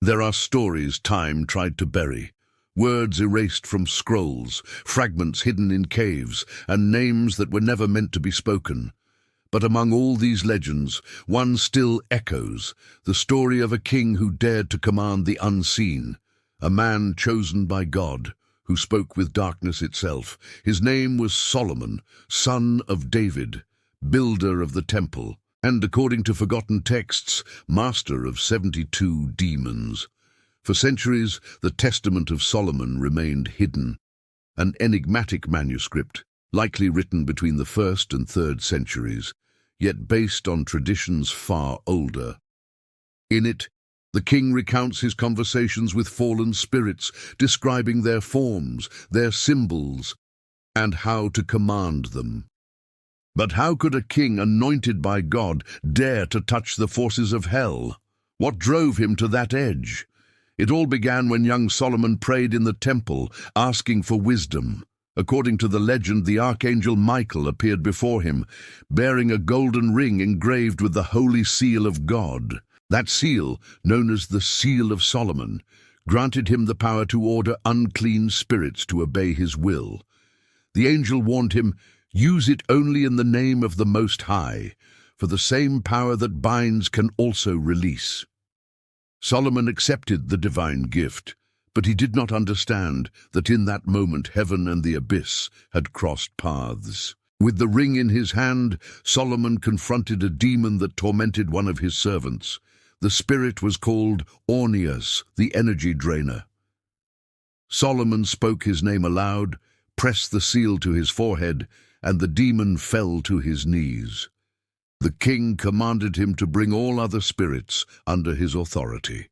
There are stories time tried to bury, words erased from scrolls, fragments hidden in caves, and names that were never meant to be spoken. But among all these legends, one still echoes, the story of a king who dared to command the unseen, a man chosen by God, who spoke with darkness itself. His name was Solomon, son of David, builder of the temple, and, according to forgotten texts, master of 72 demons. For centuries, the Testament of Solomon remained hidden, an enigmatic manuscript, likely written between the 1st and 3rd centuries, yet based on traditions far older. In it, the king recounts his conversations with fallen spirits, describing their forms, their symbols, and how to command them. But how could a king anointed by God dare to touch the forces of hell? What drove him to that edge? It all began when young Solomon prayed in the temple, asking for wisdom. According to the legend, the Archangel Michael appeared before him, bearing a golden ring engraved with the holy seal of God. That seal, known as the Seal of Solomon, granted him the power to order unclean spirits to obey his will. The angel warned him, "Use it only in the name of the Most High, for the same power that binds can also release." Solomon accepted the divine gift, but he did not understand that in that moment heaven and the abyss had crossed paths. With the ring in his hand, Solomon confronted a demon that tormented one of his servants. The spirit was called Orneus, the energy drainer. Solomon spoke his name aloud, pressed the seal to his forehead, and the demon fell to his knees. The king commanded him to bring all other spirits under his authority.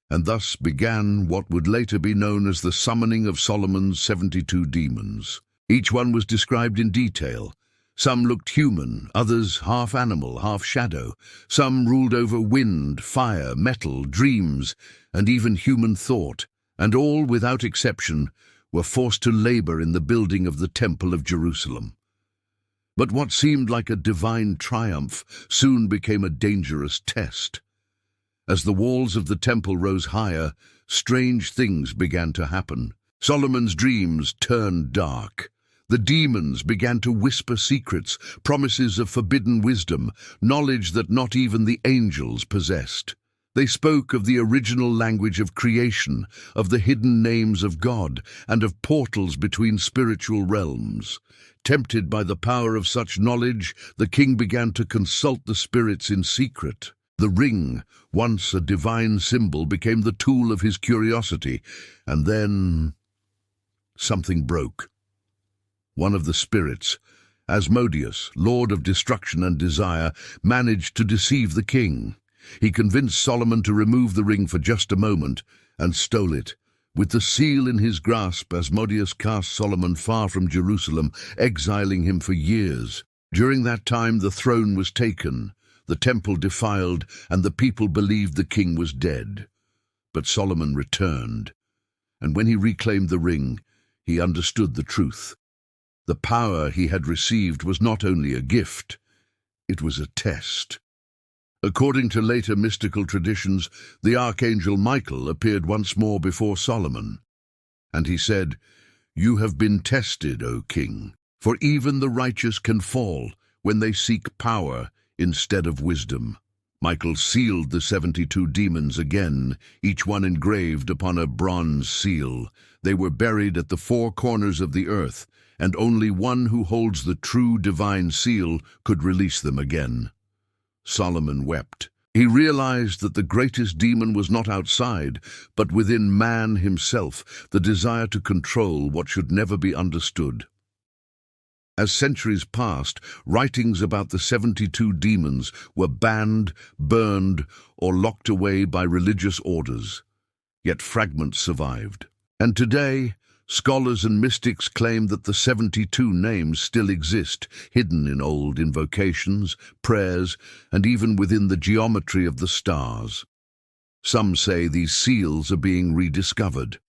And thus began what would later be known as the summoning of Solomon's 72 demons. Each one was described in detail. Some looked human, others half animal, half shadow. Some ruled over wind, fire, metal, dreams, and even human thought, and all, without exception, were forced to labor in the building of the Temple of Jerusalem. But what seemed like a divine triumph soon became a dangerous test. As the walls of the temple rose higher, strange things began to happen. Solomon's dreams turned dark. The demons began to whisper secrets, promises of forbidden wisdom, knowledge that not even the angels possessed. They spoke of the original language of creation, of the hidden names of God, and of portals between spiritual realms. Tempted by the power of such knowledge, the king began to consult the spirits in secret. The ring, once a divine symbol, became the tool of his curiosity, and then something broke. One of the spirits, Asmodeus, lord of destruction and desire, managed to deceive the king. He convinced Solomon to remove the ring for just a moment and stole it. With the seal in his grasp, Asmodeus cast Solomon far from Jerusalem, exiling him for years. During that time, the throne was taken, the temple defiled, and the people believed the king was dead. But Solomon returned, and when he reclaimed the ring, he understood the truth. The power he had received was not only a gift, it was a test. According to later mystical traditions, the Archangel Michael appeared once more before Solomon. And he said, "You have been tested, O king, for even the righteous can fall when they seek power instead of wisdom." Michael sealed the 72 demons again, each one engraved upon a bronze seal. They were buried at the 4 corners of the earth, and only one who holds the true divine seal could release them again. Solomon wept. He realized that the greatest demon was not outside, but within man himself, the desire to control what should never be understood. As centuries passed, writings about the 72 demons were banned, burned, or locked away by religious orders. Yet fragments survived. And today, scholars and mystics claim that the 72 names still exist, hidden in old invocations, prayers, and even within the geometry of the stars. Some say these seals are being rediscovered.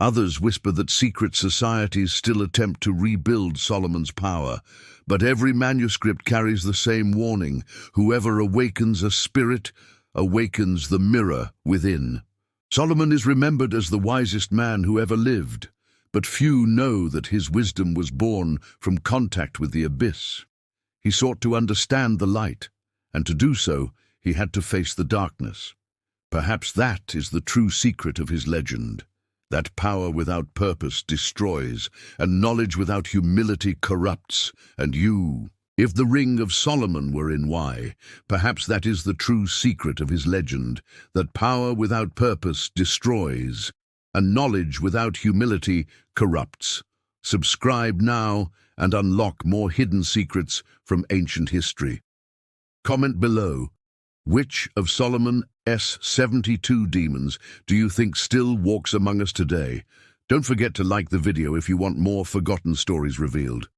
Others whisper that secret societies still attempt to rebuild Solomon's power, but every manuscript carries the same warning: whoever awakens a spirit awakens the mirror within. Solomon is remembered as the wisest man who ever lived, but few know that his wisdom was born from contact with the abyss. He sought to understand the light, and to do so, he had to face the darkness. Perhaps that is the true secret of his legend, that power without purpose destroys, and knowledge without humility corrupts, and if the ring of Solomon were in Y, perhaps that is the true secret of his legend, that power without purpose destroys, and knowledge without humility corrupts. Subscribe now and unlock more hidden secrets from ancient history. Comment below, which of Solomon's 72 demons do you think still walks among us today? Don't forget to like the video if you want more forgotten stories revealed.